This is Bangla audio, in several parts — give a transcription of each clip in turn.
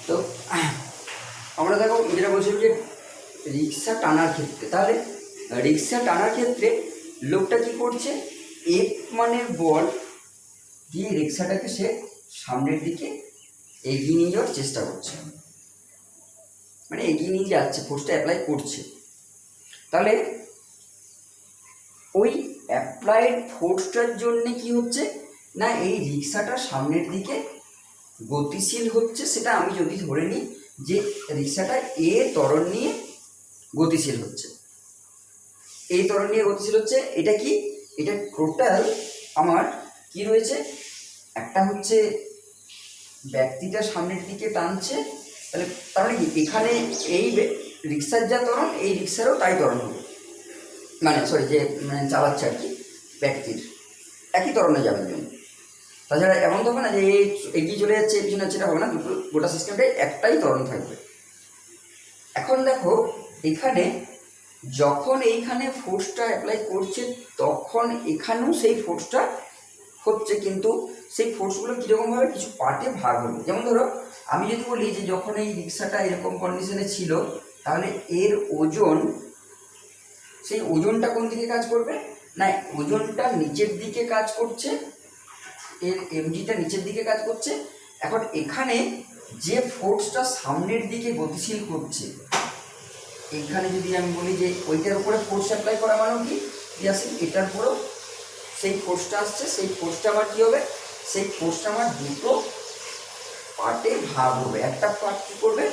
তো আমরা দেখো যেটা বলছিলাম যে রিক্সা টানার ক্ষেত্রে, তাহলে রিক্সা টানার ক্ষেত্রে লোকটা কি করছে, এফ মানে বল দিয়ে রিক্সাটাকে সে সামনের দিকে এগিয়ে নিয়ে যাওয়ার চেষ্টা করছে, মানে এগিয়ে নিয়ে যাচ্ছে, ফোর্সটা অ্যাপ্লাই করছে। তাহলে ওই অ্যাপ্লাইড ফোর্সটার জন্যে কি হচ্ছে না, এই রিক্সাটা সামনের দিকে গতিশীল হচ্ছে। সেটা আমি যদি ধরে নিই যে রিক্সাটা এ ত্বরণ নিয়ে গতিশীল হচ্ছে, এই ত্বরণ নিয়ে গতিশীল হচ্ছে। এটা কি, এটা টোটাল আমার কি রয়েছে, একটা হচ্ছে ব্যক্তিটা সামনের দিকে টানছে, তাহলে তার মানে কি এখানে এই রিক্সার যা ত্বরণ, এই রিক্সারও তাই ত্বরণ হবে, মানে সরি যে মানে চালাচ্ছে আর কি ব্যক্তির একই ত্বরণে যাবে জন্য। তাছাড়া এমন তো হবে না যে এই এগিয়ে চলে যাচ্ছে এই পিছনে, সেটা হবে না, দুটো গোটা সিস্টেমটাই একটাই ত্বরণ থাকবে। এখন দেখো এখানে যখন এইখানে ফোর্সটা অ্যাপ্লাই করছে তখন এখানেও সেই ফোর্সটা হচ্ছে, কিন্তু সেই ফোর্সগুলো কীরকমভাবে কিছু পার্টে ভাগ হবে। যেমন ধরো আমি যদি বলি যে যখন এই রিক্সাটা এরকম কন্ডিশনে ছিল, তাহলে এর ওজন, সেই ওজনটা কোন দিকে কাজ করবে না, ওজনটা নিচের দিকে কাজ করছে, এর এমজিটা নিচের দিকে কাজ করছে। এখন এখানে যে ফোর্সটা সামনের দিকে গতিশীল করছে, এইখানে যদি আমি বলি যে ওইটার উপরে ফোর্স অ্যাপ্লাই করা মানে কি আসে, এটার উপরেও সেই ফোর্সটা আসছে, সেই ফোর্সটা আমার কী হবে, সেই ফোর্সটা আমার দুটো পার্টে ভাগ হবে। একটা পার্ট কী করবে,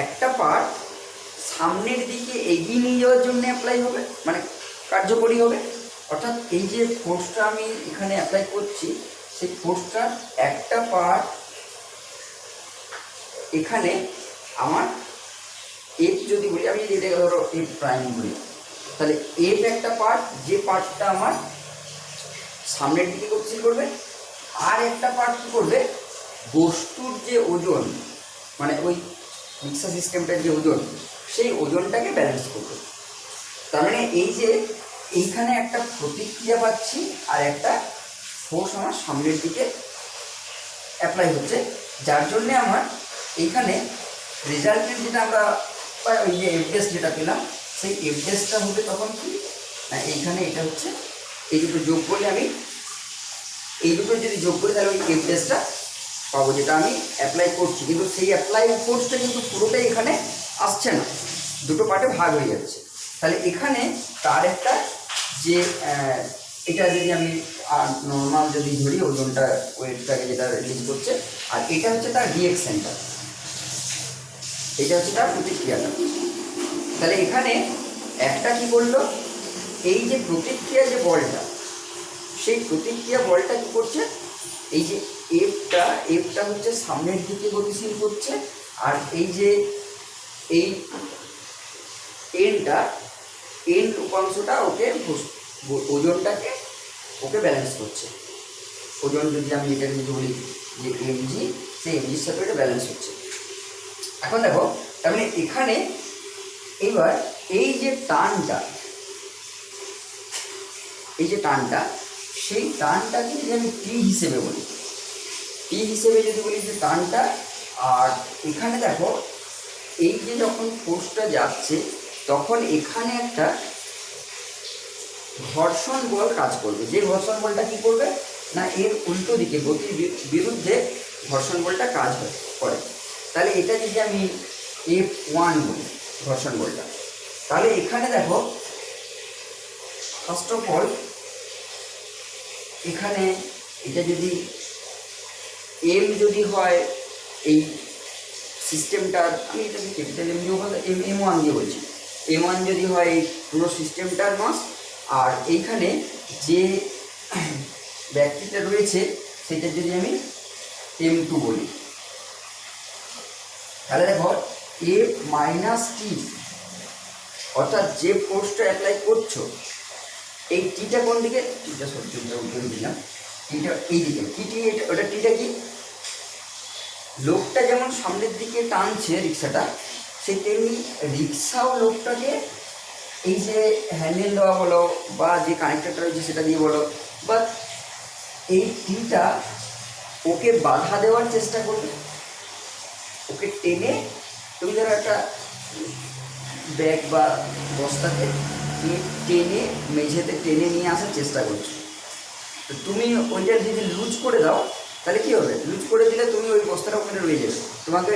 একটা পার্ট সামনের দিকে এগিয়ে নিয়ে যাওয়ার জন্য অ্যাপ্লাই হবে, মানে কার্যকরী হবে। অর্থাৎ এই যে ফোর্সটা আমি এখানে অ্যাপ্লাই করছি, সেই ফোর্সটার একটা পার্ট এখানে আমার এফ যদি বলি, আমি যদি এটাকে ধরো এফ প্রাইম বলি, তাহলে এফ একটা পার্ট, যে পার্টটা আমার সামনের দিকে গতিশীল করবে, আর একটা পার্ট কী করবে, বস্তুর যে ওজন, মানে ওই রিক্সা সিস্টেমটার যে ওজন, সেই ওজনটাকে ব্যালেন্স করবে। তার মানে এই যে এইখানে একটা প্রতিক্রিয়া পাচ্ছি আর একটা ফোর্স আমার সামনের দিকে অ্যাপ্লাই হচ্ছে, যার জন্যে আমার এইখানে রেজাল্টেন্ট যেটা আমরা ওই যে এফডেস যেটা পেলাম, সেই এফডেসটা হবে তখন কি না, এইখানে এটা হচ্ছে এই দুটো যোগ করলে, আমি এই দুটো যদি যোগ করি তাহলে ওই এফডেসটা পাবো যেটা আমি অ্যাপ্লাই করছি। কিন্তু সেই অ্যাপ্লাই ফোর্সটা কিন্তু পুরোটাই এখানে আসছে না, দুটো পার্টে ভাগ হয়ে যাচ্ছে। তাহলে এখানে তার একটা যে এটা যদি আমি নর্মাল যদি ধরি, ওজনটা ওয়েটটাকে যেটা রিলিজ করছে, আর এটা হচ্ছে তার রিঅ্যাকশনটা, এটা হচ্ছে তার প্রতিক্রিয়াটা। তাহলে এখানে একটা কি করলো, এই যে প্রতিক্রিয়া যে বলটা, সেই প্রতিক্রিয়া বলটা কি করছে, এই যে এফটা হচ্ছে সামনের দিকে গতিশীল করছে, আর এই যে এই এন্ড উপাংশটা ওকে ওজনটাকে ওকে ব্যালেন্স করছে। ওজন যদি আমি এটাকে যদি বলি যে এমজি, সেই এমজির সাথে এটা ব্যালেন্স হচ্ছে। এখন দেখো তার মানে এখানে এইবার এই যে টানটা, সেই টানটাকে যদি আমি টি হিসেবে বলি, যদি বলি যে টানটা, আর এখানে দেখো এই যে যখন ফোর্সটা যাচ্ছে তখন এখানে একটা ঘর্ষণ বল কাজ করবে, যে ঘর্ষণ বলটা কি করবে না, এর উল্টো দিকে গতির বিরুদ্ধে ঘর্ষণ বলটা কাজ করে। তাহলে এটা যদি আমি F1 বলি ঘর্ষণ বলটা, তাহলে এখানে দেখো ফার্স্ট অফ অল এখানে এটা যদি এম যদি হয় এই সিস্টেমটার, আমি এটাকে ক্যাপিটাল এম দিয়ে বলতে M1 দিয়ে বলছি, M1 যদি হয় এই পুরো সিস্টেমটার মাস, আর এইখানে যে ব্যক্তিটা রয়েছে সেটা যদি আমি M2 বলি, তাহলে দেখো F মাইনাস টি, অর্থাৎ যে ফোর্সটা অ্যাপ্লাই করছো, এই টিটা কোন দিকে, টিটা সবচেয়ে উল্টো দিলাম, টিটা এই দিকে, টি ওটা টিটা কি, লোকটা যেমন সামনের দিকে টানছে রিক্সাটা, সেই তেমনি রিক্সাও লোকটাকে এই যে হ্যান্ডেল দেওয়া বলো বা যে কানেক্টরটা রয়েছে সেটা দিয়ে বলো, বা এই টিটা ওকে বাধা দেওয়ার চেষ্টা করবে। ওকে টেনে, তুমি ধরো একটা ব্যাগ বা বস্তাকে তুমি টেনে মেঝেতে টেনে নিয়ে আসার চেষ্টা করছো, তো তুমি ওইটা যদি লুজ করে দাও তাহলে কী হবে? লুজ করে দিলে তুমি ওই বস্তাটা ওখানে রয়ে যাবে। তোমাকে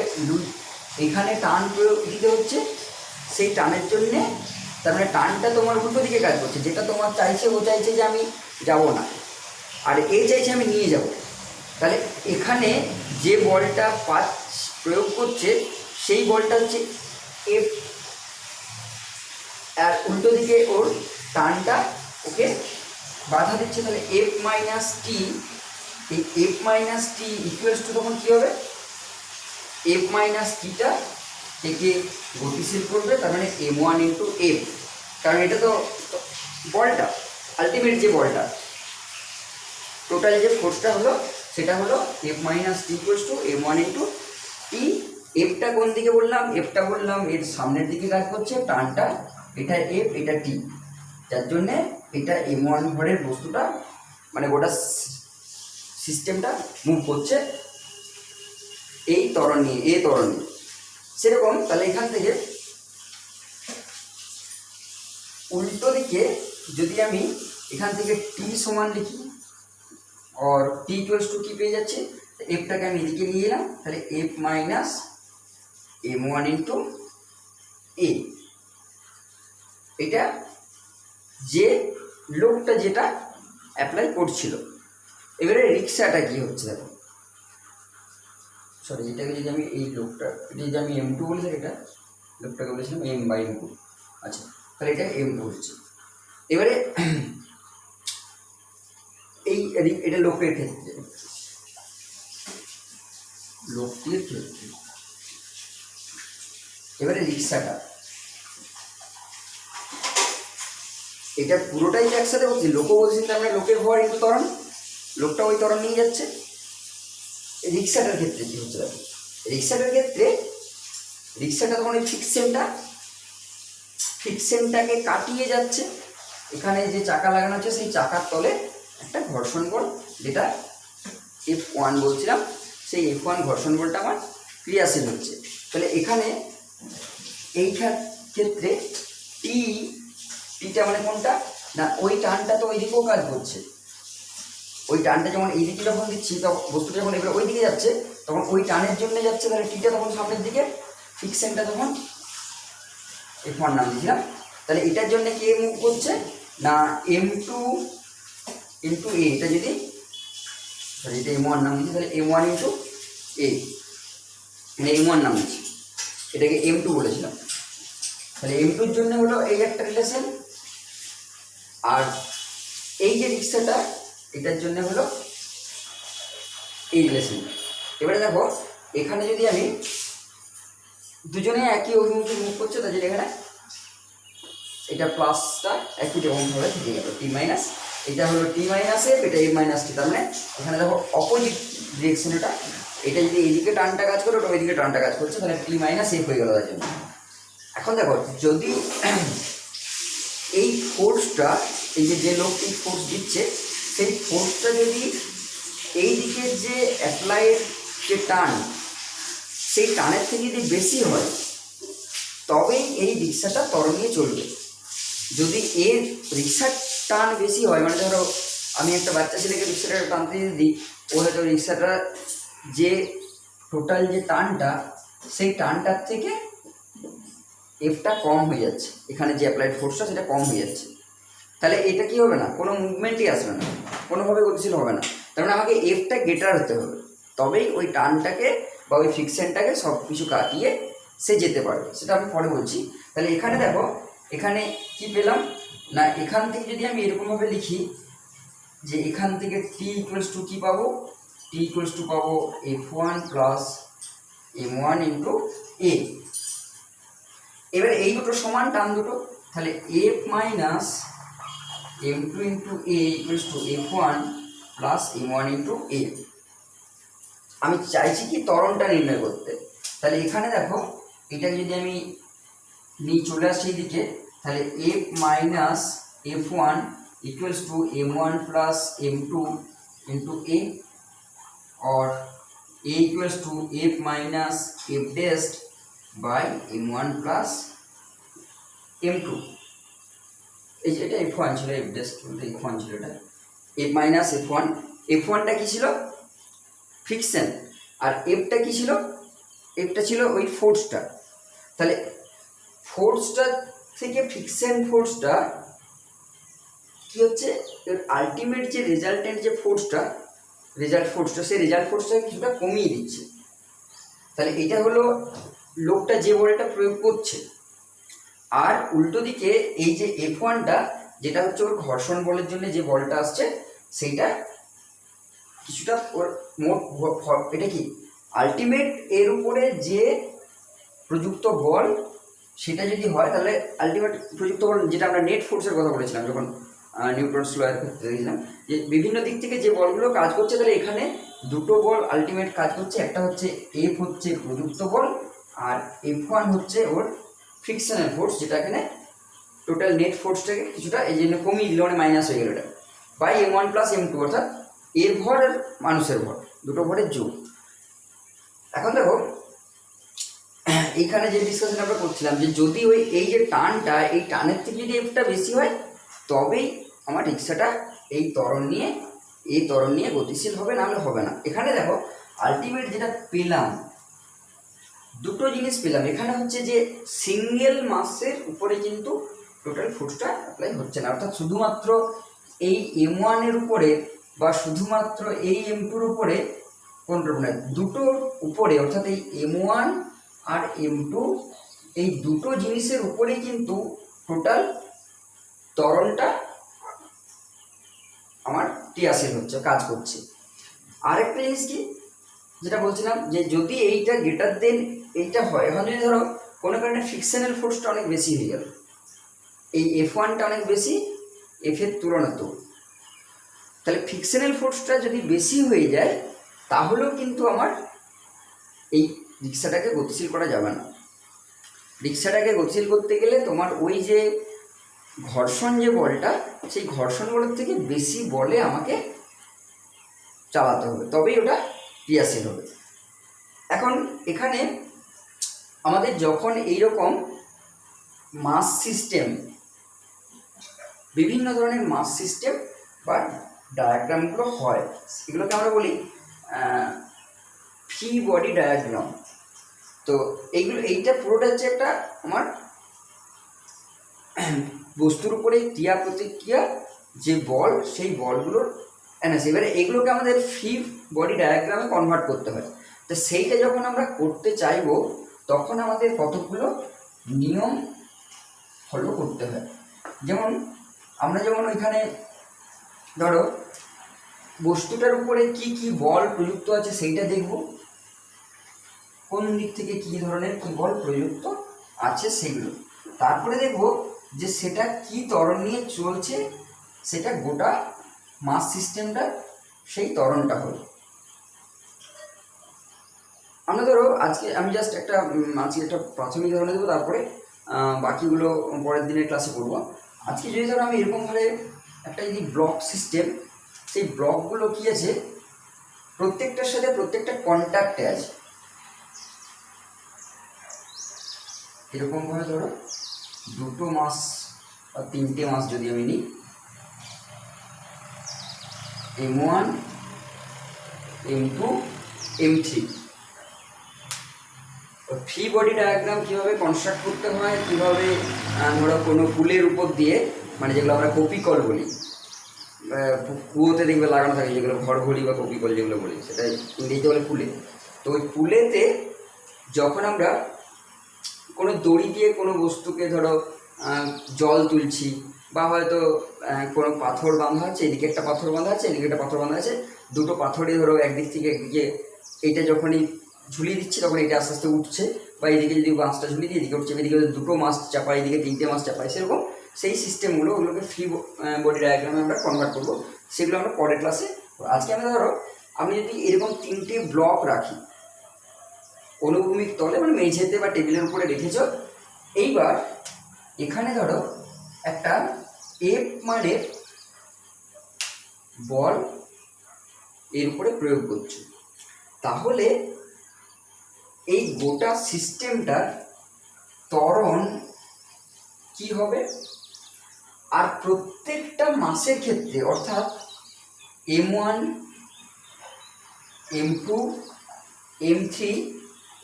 এখানে টান প্রয়োগ দিতে হচ্ছে, সেই টানের জন্যে তার মানে টানটা তোমার উল্টো দিকে কাজ করছে, যেটা তোমার চাইছে, ও চাইছে যে আমি যাব না, আর এ চাইছে আমি নিয়ে যাব। তাহলে এখানে যে বলটা প্রয়োগ করছে সেই বলটা হচ্ছে এফ, আর উল্টো দিকে ওর টানটা ওকে বাধা দিচ্ছে। তাহলে এফ মাইনাস টি, এই F minus T equals two তখন কী হবে? এফ মাইনাস টিটা একে গতিশীল করবে, তার মানে m1 ইন্টু এফ, কারণ এটা তো বলটা, আলটিমেট যে বলটা, টোটাল যে ফোর্সটা হলো সেটা হলো F minus T equals to m1 into T. এফটা কোন দিকে বললাম? এফটা বললাম এর সামনের দিকে কাজ করছে, টানটা এটা এফ, এটা টি, যার জন্যে এটা m1 ভরের বস্তুটা মানে গোটা সিস্টেমটা মুভ করছে এই ত্বরণ নিয়ে, এ ত্বরণ নিয়ে। সেরকম তাহলে এখান থেকে উল্টো দিকে যদি আমি এখান থেকে টি সমান লিখি, আর টি ইকুয়ালস টু কী পেয়ে যাচ্ছে? এফটাকে আমি এদিকে নিয়ে এলাম, তাহলে এফ মাইনাস m1 ইন্টু এ। এটা যে লোকটা যেটা অ্যাপ্লাই করছিল। এবারে রিক্সাটা কি হচ্ছে দেখো, সরি এটাকে যদি আমি এই লোকটা, এটা যদি আমি m2 বলি, এটা লোকটাকে বলেছিলাম m/2, আচ্ছা তাহলে এটা m2 হচ্ছে। এবারে এই এটা লোকের ক্ষেত্রে, লোকটির ক্ষেত্রে এবারে রিক্সাটা, এটা পুরোটাই একসাথে বলছি, লোকও বলছি, তার মানে লোকের ভর ইন্টু ত্বরণ, লোকটা ওই ত্বরণ নিয়ে যাচ্ছে। রিক্সাটার ক্ষেত্রে কী হচ্ছে দেখো, রিক্সাটার ক্ষেত্রে রিক্সাটা তখন ওই ফিক্সেনটাকে কাটিয়ে যাচ্ছে, এখানে যে চাকা লাগানো আছে সেই চাকার তলে একটা ঘর্ষণ বল, যেটা F1 বলছিলাম, সেই F1 ঘর্ষণ বলটা আমার ক্রিয়াশীল হচ্ছে। তাহলে এখানে এই ক্ষেত্রে টিটা মানে কোনটা না, ওই টানটা তো ওই দিকেও কাজ করছে, ওই টানটা যেমন এই দিকে যখন দিচ্ছি তখন বস্তুটা যখন এবার ওই দিকে যাচ্ছে, তখন ওই টানের জন্য যাচ্ছে, তাহলে টিটা তখন সামনের দিকে, ফিক্সেনটা তখন F1 নাম দিয়েছিলাম। তাহলে এটার জন্য কে মুভ করছে না m2 ইন্টু এ, এটা যদি সরি এটা m1 নাম দিচ্ছি, তাহলে m1 ইন্টু এ, মানে m1 নাম দিচ্ছি, এটাকে m2 বলেছিলাম। তাহলে m2-র জন্য হলো এই একটা রিলেশন, আর এই যে রিক্সাটা এটার জন্য হলো এই রিলেশনটা। এবারে দেখো এখানে যদি আমি দুজনে একই অভিমুখে মুভ করছে, তার জন্য এখানে এটা প্লাসটা একই রকমভাবে থেকে গেল, টি মাইনাস, এটা হলো টি মাইনাস এফ, এটা এফ মাইনাস টি, তার মানে এখানে দেখো অপোজিট ডিরেকশন, এটা যদি এইদিকে টানটা কাজ করে, ওটা ওইদিকে টানটা কাজ করছে, তাহলে টি মাইনাস এফ হয়ে গেল তার জন্য। এখন দেখো যদি এই ফোর্সটা, এই যে লোকটি ফোর্স দিচ্ছে, সেই ফোর্সটা যদি এই দিকে যে অ্যাপ্লাইয়ের যে টান, সেই টানের থেকে যদি বেশি হয় তবেই এই রিক্সাটা ত্বরণ নিয়ে চলবে। যদি এর রিক্সার টান বেশি হয়, মানে ধরো আমি একটা বাচ্চা ছেলেকে রিক্সাটা টানতে দিই, ও হয়তো রিক্সাটা যে টোটাল যে টানটা, সেই টানটার থেকে এফটা কম হয়ে যাচ্ছে, এখানে যে অ্যাপ্লাইড ফোর্সটা সেটা কম হয়ে যাচ্ছে, তাহলে এটা কি হবে না, কোনো মুভমেন্টই আসবে না, কোনোভাবে গতিশীল হবে না। তার মানে আমাকে এফটা গেটার হতে হবে, তবেই ওই টানটাকে বা ওই ফিকশনটাকে সব কিছু কাটিয়ে সে যেতে পারবে, সেটা আমি পরে বলছি। তাহলে এখানে দেখো, এখানে কি পেলাম না, এখান থেকে যদি আমি এরকমভাবে লিখি যে এখান থেকে টি ইকুয়ালস টু কী পাবো, টি ইকুয়ালস টু পাবো F1 প্লাস m1 ইন্টু এ। এবারে এই দুটো সমান টান দুটো, তাহলে F minus m2 into a equals to F1 plus m1 into a. আমি চাইছি কি ত্বরণটা নির্ণয় করতে, তাহলে এখানে দেখো এটা যদি আমি নিয়ে চলে আসছি এইদিকে, তাহলে F minus F1 equals to m1 plus m2 into a, और a equals to F minus F dash by m1 plus m2। এই যে এটা f1 ছিল, এফ ড্যাশ f1 ছিল, এটা এফ মাইনাস f1। f1টা কি ছিল? ফ্রিকশন। আর এফটা কি ছিল? এফটা ছিল ওই ফোর্সটা। তাহলে ফোর্সটা থেকে ফ্রিকশন ফোর্সটা কি হচ্ছে, আলটিমেট যে রেজাল্টেন্ট যে ফোর্সটা, রেজাল্ট ফোর্সটা, সেই রেজাল্ট ফোর্সটাকে কিছুটা কমিয়ে দিচ্ছে। তাহলে এটা হলো লোকটা যে বলটা প্রয়োগ করছে। আর উল্টো দিকে এই যে f1টা, যেটা হচ্ছে ওর ঘর্ষণ বলের জন্য যে বলটা আসছে, সেইটা কিছুটা ওর মোট এটা কি আলটিমেট এর উপরে যে প্রযুক্ত বল, সেটা যদি হয় তাহলে আলটিমেট প্রযুক্ত বল, যেটা আমরা নেট ফোর্সের কথা বলেছিলাম যখন নিউটনস লয়ের ক্ষেত্রে দেখলাম যে বিভিন্ন দিক থেকে যে বলগুলো কাজ করছে, তাহলে এখানে দুটো বল আলটিমেট কাজ করছে। একটা হচ্ছে এফ হচ্ছে প্রযুক্ত বল, আর f1 হচ্ছে ওর ফ্রিকশনাল ফোর্স, যেটা এখানে টোটাল নেট ফোর্সটাকে কিছুটা এই জন্য কমিয়ে দিল, মানে মাইনাস হয়ে গেল এটা, বাই m1 প্লাস m2, অর্থাৎ এর ভর আর মানুষের ভর, দুটো ভরের যোগ। এখন দেখো এইখানে যে ডিসকাশন আমরা করছিলাম যে যদি ওই এই যে টানটা, এই টানের থেকে যদি এফটা বেশি হয়, তবেই আমার রিক্সাটা এই ত্বরণ নিয়ে গতিশীল হবে, না হলে হবে না। এখানে দেখো আলটিমেট যেটা পেলাম, দুটো জিনিস পেলাম। এখানে হচ্ছে যে সিঙ্গেল মাসের উপরে কিন্তু টোটাল ফোর্সটা অ্যাপ্লাই হচ্ছে না, অর্থাৎ শুধুমাত্র এই m1 এর উপরে বা শুধুমাত্র এই m2 এর উপরে কোনটার উপরে, দুটোর উপরে, অর্থাৎ এই m1 আর m2 এই দুটো জিনিসের উপরেই কিন্তু টোটাল ত্বরণটা আমার ক্রিয়াশীল হচ্ছে, কাজ করছে। আরেকটা জিনিস কি যেটা বলছিলাম, যে যদি এইটা গ্রেটার দেন এইটা হয়, এখন যদি ধরো কোনো কারণে ফ্রিকশনাল ফোর্সটা অনেক বেশি হয়ে গেল, এই f1টা অনেক বেশি f এর তুলনাতেও, তাহলে ফ্রিকশনাল ফোর্সটা যদি বেশি হয়ে যায়, তাহলেও কিন্তু আমার এই রিক্সাটাকে গতিশীল করা যাবে না। রিক্সাটাকে গতিশীল করতে গেলে তোমার ওই যে ঘর্ষণ যে বলটা, সেই ঘর্ষণ বলের থেকে বেশি বলে আমাকে চালাতে হবে, তবেই ওটা ক্রিয়াশীল হবে। এখন এখানে আমাদের যখন এইরকম মাস সিস্টেম, বিভিন্ন ধরনের মাস সিস্টেম বা ডায়াগ্রামগুলো হয়, এগুলোকে আমরা বলি ফ্রি বডি ডায়াগ্রাম। তো এইটা পুরোটা হচ্ছে একটা আমার বস্তুর উপরে ক্রিয়া প্রতিক্রিয়া যে বল, সেই বলগুলোর অ্যানালিসিস। এবারে এগুলোকে আমাদের ফ্রি বডি ডায়াগ্রামে কনভার্ট করতে হয়। তো সেইটা যখন আমরা করতে চাইবো, তখন আমাদের কতগুলো নিয়ম ফলো করতে হয়। আমরা যেমন ওইখানে ধরো বস্তুটার উপরে কি কি বল প্রযুক্ত আছে সেইটা দেখব, কোন দিক থেকে কি ধরনের কি বল প্রযুক্ত আছে সেগুলো। তারপরে দেখব যে সেটা কি ত্বরণ নিয়ে চলছে, সেটা গোটা মাস সিস্টেমটা সেই ত্বরণটা হলো। আমরা ধরো আজকে আমি জাস্ট একটা প্রাথমিক ধারণা দেবো, তারপরে বাকিগুলো পরের দিনের ক্লাসে করবো। আজকে যদি ধরো আমি এরকমভাবে একটা যদি ব্লক সিস্টেম, সেই ব্লকগুলো কী আছে, প্রত্যেকটার সাথে প্রত্যেকটা কন্ট্যাক্টে আছে। এরকমভাবে ধরো দুটো মাস বা তিনটে মাস যদি আমি নিই, m1 m2 m3, free body diagram কীভাবে কনস্ট্রাক্ট করতে হয়, কীভাবে ধরো কোনো পুলের উপর দিয়ে, মানে যেগুলো আমরা কপিকল বলি, কুয়োতে দেখবে লাগানো থাকে যেগুলো ঘরঘড়ি বা কপিকল যেগুলো বলি, সেটা ইংরেজিতে বলে পুলে। তো ওই পুলেতে যখন আমরা কোনো দড়ি দিয়ে কোনো বস্তুকে ধরো জল তুলছি, বা হয়তো কোনো পাথর বাঁধা আছে, এদিকে একটা পাথর বাঁধা আছে, এদিকে একটা পাথর বাঁধা আছে, দুটো পাথরে ধরো একদিক থেকে একদিকে এইটা যখনই ঝুলিয়ে দিচ্ছি, তখন এটা আস্তে আস্তে উঠছে, বা এদিকে যদি মাছটা ঝুলিয়ে দিয়ে এদিকে উঠছে, এদিকে দুটো মাছ চাপাই, এদিকে তিনটে মাছ চাপাই, সেরকম সেই সিস্টেমগুলো, ওগুলোকে ফ্রি বডি ডায়াগ্রামে আমরা কনভার্ট করবো। সেগুলো আমরা পরের ক্লাসে। আজকে আমরা ধরো আমি যদি এরকম তিনটে ব্লক রাখি অনুভূমিক তলে, মানে মেঝেতে বা টেবিলের উপরে রেখেছ, এইবার এখানে ধরো একটা এফ মানের বল এর উপরে প্রয়োগ করছো। তাহলে এই গোটা সিস্টেমটার ত্বরণ কি হবে, আর প্রত্যেকটা মাসের ক্ষেত্রে অর্থাৎ M1 M2 M3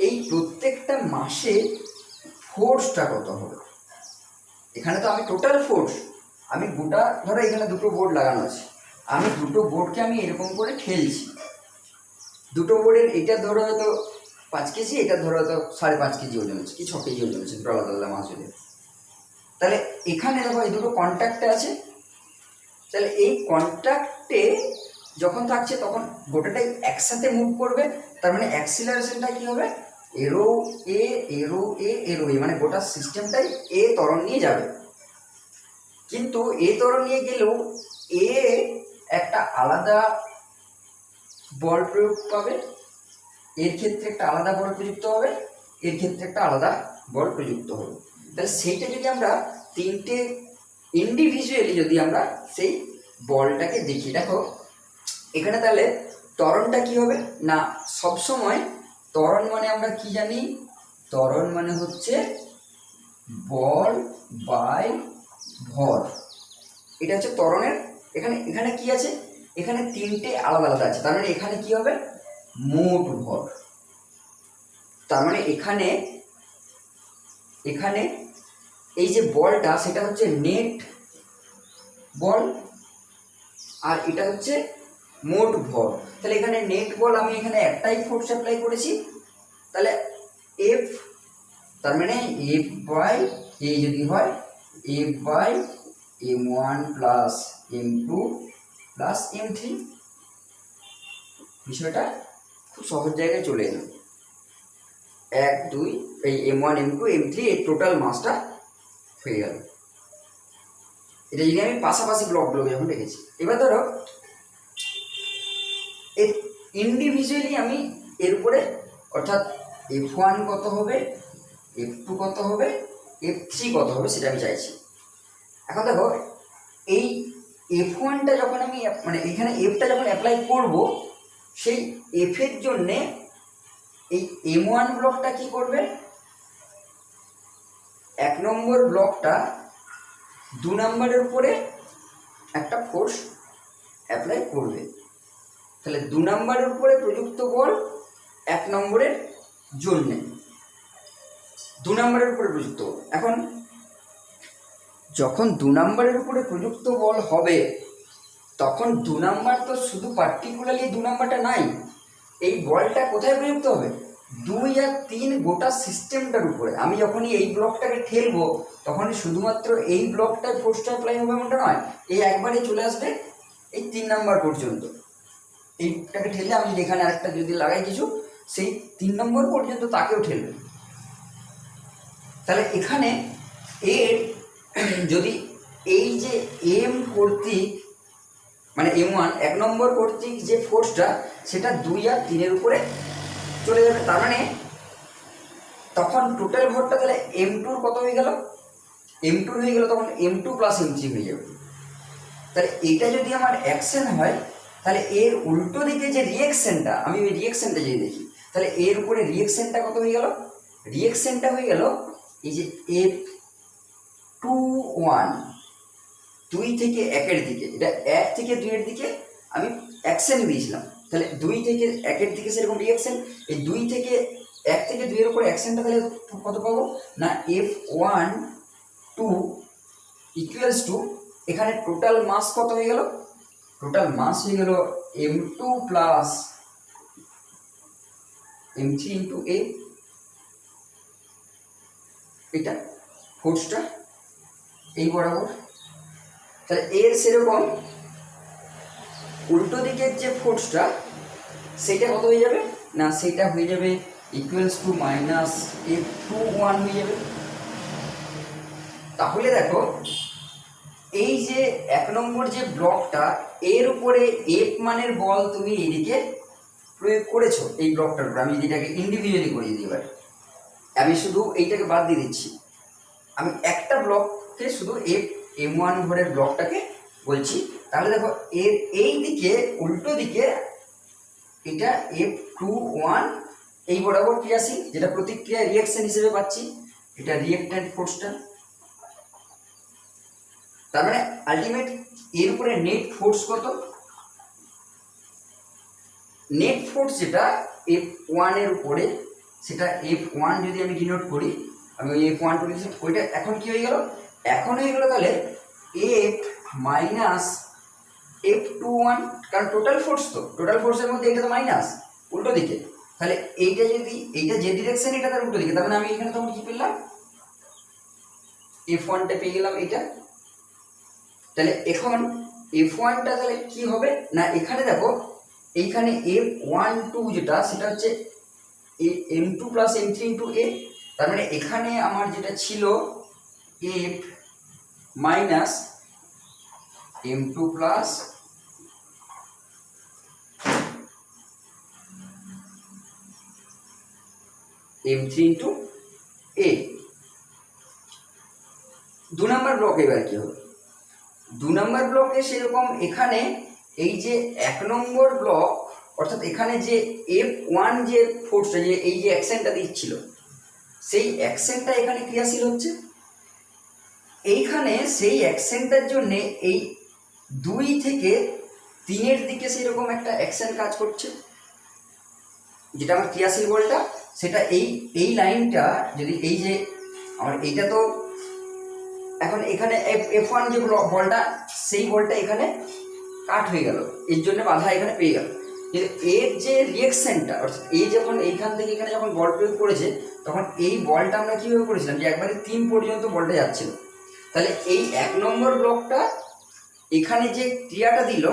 এই প্রত্যেকটা মাসে ফোর্সটা কত হবে। এখানে তো আমি টোটাল ফোর্স, আমি গোটা ধরো এখানে দুটো বোর্ড লাগানো আছে, আমি দুটো বোর্ডকে আমি এরকম করে ঠেলছি, দুটো বোর্ডের এটা ধরো হয়তো 5 কেজি, এটা ধরো হয়তো 5.5 কেজি ওজন আছে কি 6 কেজি ওজন আছে, দুটো আলাদা আলাদা মাছ ওজন। তাহলে এখানে দেখো এই দুটো কন্ট্যাক্টে আছে, তাহলে এই কন্ট্যাক্টে যখন থাকছে তখন গোটাটাই একসাথে মুভ করবে, তার মানে অ্যাক্সিলারেশনটা কি হবে, এরো এ এরো এ এরো এ, মানে গোটা সিস্টেমটাই এ ত্বরণ নিয়ে যাবে। কিন্তু এ ত্বরণ নিয়ে গেলেও এ একটা আলাদা বল প্রয়োগ পাবে, এর ক্ষেত্রে একটা আলাদা বল প্রযুক্ত হবে, এর ক্ষেত্রে একটা আলাদা বল প্রযুক্ত হবে। তাহলে সেইটা যদি আমরা তিনটে ইন্ডিভিজুয়ালি যদি আমরা সেই বলটাকে দেখি, দেখো এখানে তাহলে ত্বরণটা কি হবে না, সবসময় ত্বরণ মানে আমরা কি জানি, ত্বরণ মানে হচ্ছে বল বাই ভর, এটা হচ্ছে ত্বরণের। এখানে এখানে কি আছে, এখানে তিনটে আলাদা আলাদা আছে, তার মানে এখানে কি হবে মোট ভর, তার মানে এখানে এখানে এই যে বলটা সেটা হচ্ছে নেট বল, আর এটা হচ্ছে মোট ভর। তাহলে এখানে নেট বল আমি এখানে একটাই ফোর্স অ্যাপ্লাই করেছি, তাহলে এফ, তার মানে এফ বাই এ যদি হয় F by M1 plus M2 plus M3, বিষয়টা খুব সহজ জায়গায় চলে এলো। 1 2 এই M1 M2 M3 এই টোটাল মাসটা হয়ে গেল। এটা যদি আমি পাশাপাশি ব্লকগুলোকে যখন রেখেছি, এবার ধরো এর ইন্ডিভিজুয়ালি আমি এর উপরে অর্থাৎ F1 কত হবে, F2 কত হবে, F3 কত হবে সেটা আমি চাইছি। এখন দেখো এই F1টা যখন আমি মানে এখানে Fটা যখন অ্যাপ্লাই করব, সেই F এর জন্যে এই M1 ব্লকটা কি করবে, 1 নম্বর ব্লকটা 2 নম্বরের উপরে একটা ফোর্স অ্যাপ্লাই করবে। তাহলে 2 নম্বরের উপরে প্রযুক্ত বল 1 নম্বরের জন্যে, 2 নম্বরের উপরে প্রযুক্ত বল। এখন যখন 2 নম্বরের উপরে প্রযুক্ত বল হবে তখন 2 নম্বর তো শুধু পার্টিকুলারলি 2 নম্বরটা নাই, এই বলটা কোথায় প্রযুক্ত হবে, 2 আর 3 গোটা সিস্টেমটার উপরে। আমি যখনই এই ব্লকটাকে ঠেলবো তখনই শুধুমাত্র এই ব্লকটায় ফোর্সটা অ্যাপ্লাই হবে এমনটা নয়, এই একবারে চলে আসবে এই 3 নম্বর পর্যন্ত। এইটাকে ঠেললে আমি যদি এখানে আরেকটা যদি লাগাই কিছু, সেই 3 নম্বর পর্যন্ত তাকেও ঠেলবে। তাহলে এখানে এর যদি এই যে এম কর্তৃক মানে M1 1 নম্বর কর্তৃক যে ফোর্সটা সেটা 2 আর 3-এর উপরে চলে যাবে, তার মানে তখন টোটাল ভরটা তাহলে M2-র কত হয়ে গেল, M2 হয়ে গেল তখন M2 প্লাস M3 হয়ে যাবে। তাহলে এইটা যদি আমার অ্যাকশন হয়, তাহলে এর উল্টো দিকে যে রিয়েকশনটা, আমি ওই রিয়েকশনটা যদি দেখি, তাহলে এর উপরে রিয়েকশনটা কত হয়ে গেল, রিয়েকশনটা হয়ে গেল এই যে F21, 2 থেকে 1-এর দিকে, এটা 1 থেকে 2-এর দিকে আমি অ্যাকশন দিয়েছিলাম, তাহলে 2 থেকে 1-এর দিকে সেরকম রিয়েকশন, এই 2 থেকে 1 থেকে 2-এর উপরে অ্যাকশনটা তাহলে কত পাবো না F1 2 ইকুয়ালস টু, এখানে টোটাল মাস কত হয়ে গেল, টোটাল মাস হয়ে গেল M2 plus M3 into A, এটা ফোর্সটা এই বরাবর। তাহলে এর সেরকম উল্টো দিকের যে ফোর্সটা সেইটা কত হয়ে যাবে না, সেইটা হয়ে যাবে ইকুয়ালস টু মাইনাস F21 হয়ে যাবে। তাহলে দেখো এই যে 1 নম্বর যে ব্লকটা, এর উপরে F মানের বল তুমি এইদিকে প্রয়োগ করেছো এই ব্লকটার উপর। আমি যেটাকে ইন্ডিভিজুয়ালি করে দিই, এবার আমি শুধু এইটাকে বাদ দিয়ে দিচ্ছি, আমি একটা ব্লককে শুধু M1 ভরের ব্লকটাকে বলছি। তাহলে দেখো এর এই দিকে উল্টো দিকে এটা F21 এই বরাবর ক্রিয়াশীল, যেটা প্রতিক্রিয়া রিয়াকশন হিসেবে পাচ্ছি, এটা রিয়েক্ট্যান্ট ফোর্সটা। তার মানে আলটিমেট এর উপরে নেট ফোর্স কত? নেট ফোর্স যেটা F1 এর উপরে, সেটা F1 যদি আমি ডিনোট করি, আমি ওই F1 করে ওইটা এখন কি হয়ে গেল? এখন হয়ে গেল তাহলে F মাইনাস F21, কারণ টোটাল ফোর্স, তো টোটাল ফোর্সের মধ্যে এটা তো মাইনাস উল্টো দিকে, তাহলে এইটা যদি এইটা যে ডিরেকশন, এটা তার উল্টো দিকে, তার মানে আমি এখানে তখন কি পেলাম? F1টা পেয়ে গেলাম এইটা। তাহলে এখন F1টা তাহলে কি হবে না, এখানে দেখো এইখানে F12 যেটা, সেটা হচ্ছে M2 plus M3 into A। তার মানে এখানে আমার যেটা ছিল F minus M2 plus M3 into A। 2 number block এবার কি হবে? 2 নম্বর ব্লকে সেরকম এখানে এই যে 1 নম্বর ব্লক, অর্থাৎ এখানে যে F1 যে ফোর্সটা, যে এই যে অ্যাকশনটা দিচ্ছিল, সেই অ্যাকশনটা এখানে ক্রিয়াশীল হচ্ছে। এইখানে সেই অ্যাকশনটার জন্য এই 2 থেকে 3-এর দিকে সেরকম একটা অ্যাকশন কাজ করছে, যেটা আমার ক্রিয়াশীল বলটা, সেটা এই লাইনটা যদি এই যে আমার এইটা, তো এখন এখানে F1 যে বলটা, সেই বলটা এখানে কাট হয়ে গেল, এর জন্য বাধা এখানে পেয়ে গেল। কিন্তু এর যে রিয়েকশনটা, অর্থাৎ এই যখন এইখান থেকে এখানে যখন বল প্রয়োগ করেছে, তখন এই বলটা আমরা কীভাবে করেছিলাম, যে একবারে 3 পর্যন্ত বলটা যাচ্ছিল। তাহলে এই 1 নম্বর ব্লকটা এখানে যে ক্রিয়াটা দিল,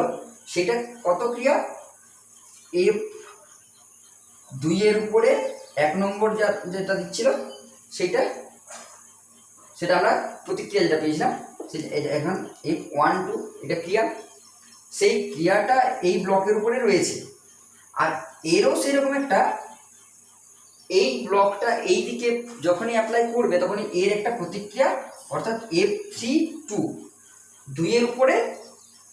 সেটা কত ক্রিয়া? F2 এর উপরে 1 নম্বর যেটা দিচ্ছিল, সেটা আমরা প্রতিক্রিয়া যেটা পেয়েছিলাম, সেটা এখন F12 এটা ক্রিয়া, সেই ক্রিয়াটা এই ব্লকের উপরে রয়েছে। আর এরও সেরকম একটা, এই ব্লকটা এই দিকে যখনই অ্যাপ্লাই করবে, তখনই এর একটা প্রতিক্রিয়া, অর্থাৎ F32 2 এর উপরে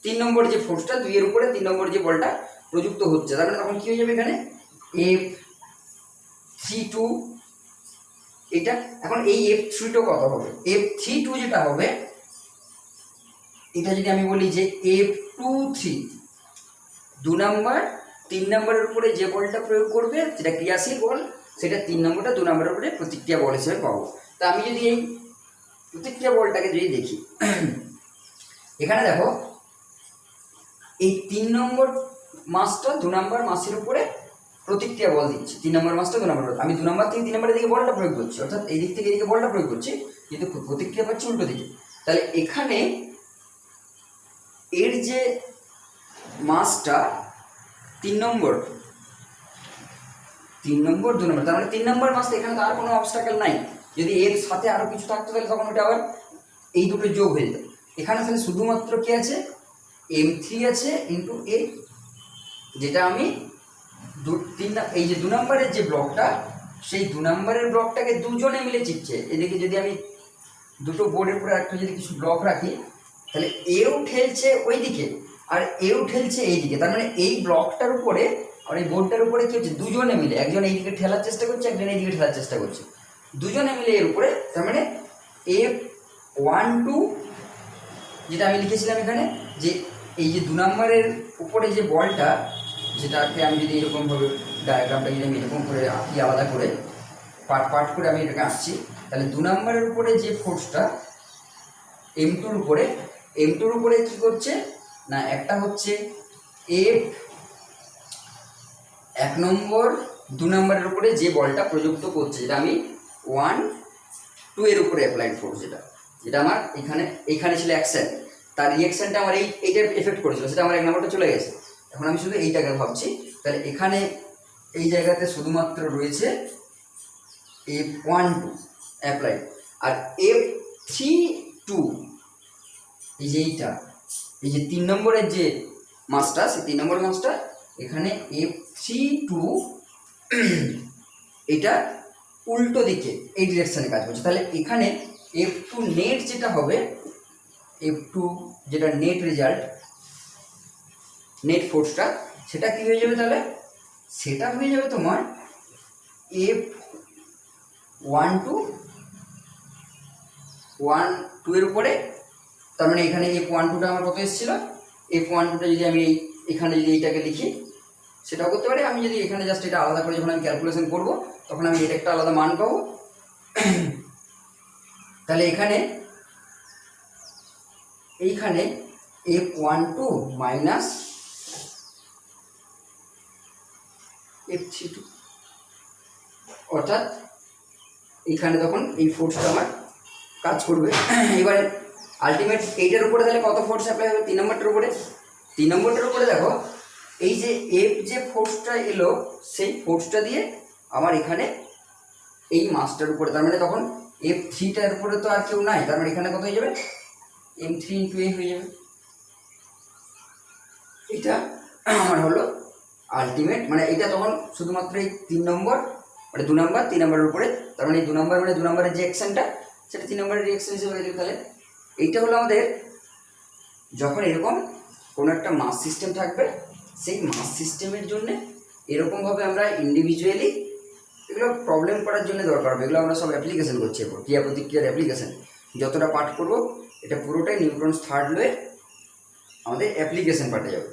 3 নম্বর যে ফোর্সটা, 2 এর উপরে 3 নম্বর যে বলটা প্রযুক্ত হচ্ছে, তার মানে তখন কি হয়ে যাবে এখানে F32 এটা। এখন এই F32 কত হবে? F32 যেটা হবে, এটা যদি আমি বলি যে F23 2 নম্বর 3 নম্বরের উপরে যে বলটা প্রয়োগ করবে, যেটা ক্রিয়াশীল বল, সেটা 3 নম্বরটা 2 নম্বরের উপরে প্রতিক্রিয়া বল হিসেবে পাবো। তা আমি যদি এই প্রতিক্রিয়া বলটাকে যদি দেখি, এখানে দেখো এই 3 নম্বর মাসটা 2 নম্বর মাসের উপরে প্রতিক্রিয়া বল দিচ্ছে, 3 নম্বর মাসটা 2 নম্বর, আমি 2 নম্বর থেকে 3 নম্বরের দিকে বলটা প্রয়োগ করছি, অর্থাৎ এই দিক থেকে এদিকে বলটা প্রয়োগ করছি, কিন্তু প্রতিক্রিয়া পাচ্ছি উল্টো দিকে। তাহলে এখানে এর যে মাসটা 3 নম্বর 2 নম্বর, তার মানে 3 নম্বর মাসটা এখানে তো আর কোনো অবস্টাকেল নাই। যদি এর সাথে আরও কিছু থাকতো, তাহলে তখন ওটা আবার এই দুটো যোগ হয়ে যেত। এখানে তাহলে শুধুমাত্র কি আছে? M3 আছে ইন্টু A, যেটা আমি এই যে 2 নম্বরের যে ব্লকটা, সেই 2 নম্বরের ব্লকটাকে দুজনে মিলে চিপছে। এদিকে যদি আমি দুটো বোর্ডের উপরে একটা যদি কিছু ব্লক রাখি, তাহলে এও ঠেলছে ওই দিকে আর এও ঠেলছে এই দিকে। তার মানে এই ব্লকটার উপরে আর এই বোর্ডটার উপরে কি হচ্ছে, দুজনে মিলে, একজন এই দিকে ঠেলার চেষ্টা করছে, একজন এই দিকে ঠেলার চেষ্টা করছে, দুজনে মিলে এর উপরে। তার মানে F12 যেটা আমি লিখেছিলাম এখানে, যে এই যে 2 নম্বরের উপরে যে বলটা, যেটাকে আমি যদি এরকমভাবে ডায়াগ্রামটা যদি আমি এরকম করে আঁকি, আলাদা করে পার্ট করে আমি এটাকে আঁকছি, তাহলে 2 নম্বরের উপরে যে ফোর্সটা M2-র উপরে কি করছে না, একটা হচ্ছে F1 নম্বর 2 নম্বরের উপরে যে বলটা প্রযুক্ত করছে, যেটা আমি 1-2 এর উপরে অ্যাপ্লাইড ফোর্স, যেটা আমার এইখানে ছিল অ্যাকশন, তার রিঅ্যাকশনটা আমার এইটার এফেক্ট করেছিল, সেটা আমার 1 নম্বরটা চলে গেছে। এখন আমি শুধু এইটাকে ভাবছি, তাহলে এখানে এই জায়গাতে শুধুমাত্র রয়েছে F12 অ্যাপ্লাইড, আর F32 এই যে এই যে 3 নম্বরের যে মাসটা, সেই 3 নম্বর মাসটা এখানে F32 এটা উল্টো দিকে এই ডিরেকশনে কাজ করছে। তাহলে এখানে F2 নেট যেটা হবে, F2 যেটা নেট রেজাল্ট, নেট ফোর্সটা, সেটা কি হয়ে যাবে? তাহলে সেটা হয়ে যাবে তোমার F12 এর উপরে। তার মানে এখানে F12টা আমার কত এসেছিল, F12টা যদি আমি এখানে যদি এইটাকে লিখি সেটাও করতে পারি। আমি যদি এখানে জাস্ট এটা আলাদা করে যখন আমি ক্যালকুলেশন করব তখন আমি এর একটা আলাদা মান পাবো। তাহলে এইখানে F12 মাইনাস F32, অর্থাৎ এইখানে তখন এই ফোর্সটা আমার কাজ করবে। এবারে আলটিমেট এইটার উপরে তাহলে কত ফোর্স অ্যাপ্লাই হবে, 3 নম্বরটার উপরে। 3 নম্বরটার উপরে দেখো এই যে এফ যে ফোর্সটা এলো সেই ফোর্সটা দিয়ে আমার এখানে এই মাসটার উপরে, তার মানে তখন F3টার উপরে তো আর কেউ নাই, তার মানে এখানে কত হয়ে যাবে, M3 × A হয়ে যাবে। এটা আমার হলো আলটিমেট, মানে এটা তখন শুধুমাত্র এই 3 নম্বর মানে 2 নম্বর 3 নম্বরের উপরে, তার মানে এই 2 নম্বর মানে 2 নম্বরের যে অ্যাকশনটা সেটা 3 নম্বরের রিঅ্যাকশন হিসেবে গেছে। তাহলে এইটা হলো আমাদের যখন এরকম কোনো একটা মাস সিস্টেম থাকবে, সেই মাস সিস্টেমের জন্য এরকমভাবে আমরা ইন্ডিভিজুয়ালি এগুলো প্রবলেম করার জন্য দরকার হবে। এগুলো আমরা সব অ্যাপ্লিকেশন করছি, এরপর ক্রিয়া প্রতিক্রিয়ার অ্যাপ্লিকেশন যতটা পাঠ করব এটা পুরোটাই নিউটনস থার্ড লয়ের আমাদের অ্যাপ্লিকেশন পাঠে যাবে।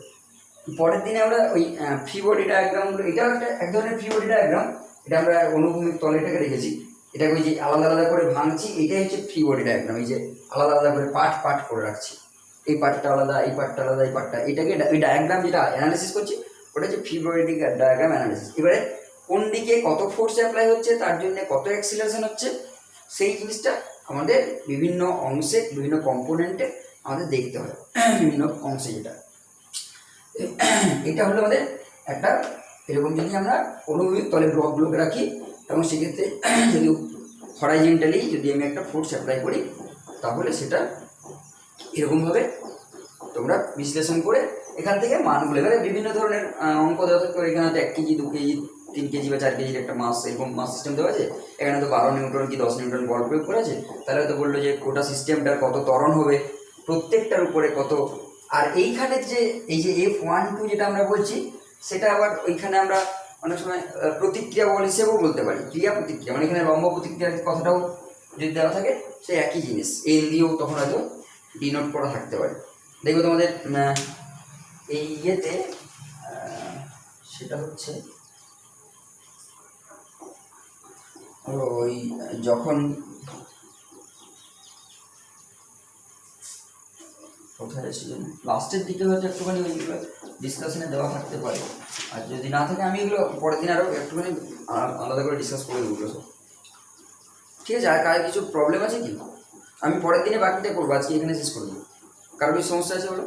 পরের দিনে আমরা ওই ফ্রি বডি ডায়াগ্রামগুলো, এটাও একটা এক ধরনের ফ্রি বডি ডায়াগ্রাম, এটা আমরা অনুভূমিক তলেটাকে রেখেছি, এটাকে ওই যে আলাদা আলাদা করে ভাঙছি, এইটাই হচ্ছে ফ্রি বডি ডায়াগ্রাম। এই যে আলাদা আলাদা করে পার্ট করে রাখছি, এই পার্টটা আলাদা, এই পার্টটা আলাদা, এই পার্টটা, এটাকে ওই ডায়াগ্রাম যেটা অ্যানালিসিস করছি ওটা হচ্ছে ফ্রি বডি ডায়াগ্রাম অ্যানালিসিস। এবারে কোন দিকে কত ফোর্স অ্যাপ্লাই হচ্ছে, তার জন্য কত অ্যাক্সিলারেশন হচ্ছে, সেই জিনিসটা আমাদের বিভিন্ন অংশে বিভিন্ন কম্পোনেন্টে আমাদের দেখতে হয়, বিভিন্ন অংশে যেটা। এটা হলো আমাদের একটা এরকম যদি আমরা অনুভূমিক তলে ব্লকগুলোকে রাখি এবং সেক্ষেত্রে যদি হরাইজেন্টালি যদি আমি একটা ফোর্স অ্যাপ্লাই করি তাহলে সেটা এরকমভাবে তোমরা বিশ্লেষণ করে এখান থেকে মানগুলো, এবারে বিভিন্ন ধরনের অঙ্ক দেওয়া থাকবে, এখানে হয়তো 1 কেজি 2 কেজি 3 কেজি বা 4 কেজির একটা মাস, এরকম মাস সিস্টেম দেওয়া আছে, এখানে তো 12 নিউটন কি 10 নিউটন বল প্রয়োগ করা আছে, তাহলে হয়তো বললো যে গোটা সিস্টেমটার কত ত্বরণ হবে, প্রত্যেকটার উপরে কত। আর এইখানে যে এই যে F12 যেটা আমরা বলছি সেটা আবার ওইখানে আমরা অনেক সময় প্রতিক্রিয়া বল হিসেবেও বলতে পারি, ক্রিয়া প্রতিক্রিয়া, মানে এখানে লম্ব প্রতিক্রিয়ার কথাটাও যদি দেওয়া থাকে সেই একই জিনিস এন দিয়েও তখন হয়তো ডিনোট করা থাকতে পারে। দেখবে তোমাদের এই ইয়েতে সেটা হচ্ছে ওই যখন কোথায় এসে লাস্টের দিকে হয়তো একটুখানি ওইগুলো ডিসকাশনে দেওয়া থাকতে পারে, আর যদি না থাকে আমি এগুলো পরের দিন আরও একটুখানি আলাদা করে ডিসকাস করে দেবো সব, ঠিক আছে। আর কার কিছু প্রবলেম আছে কি, আমি পরের দিনে বাকিটা করবো, আজকে এখানে শেষ করে দেবো। কারো কিছু সমস্যা আছে বলো?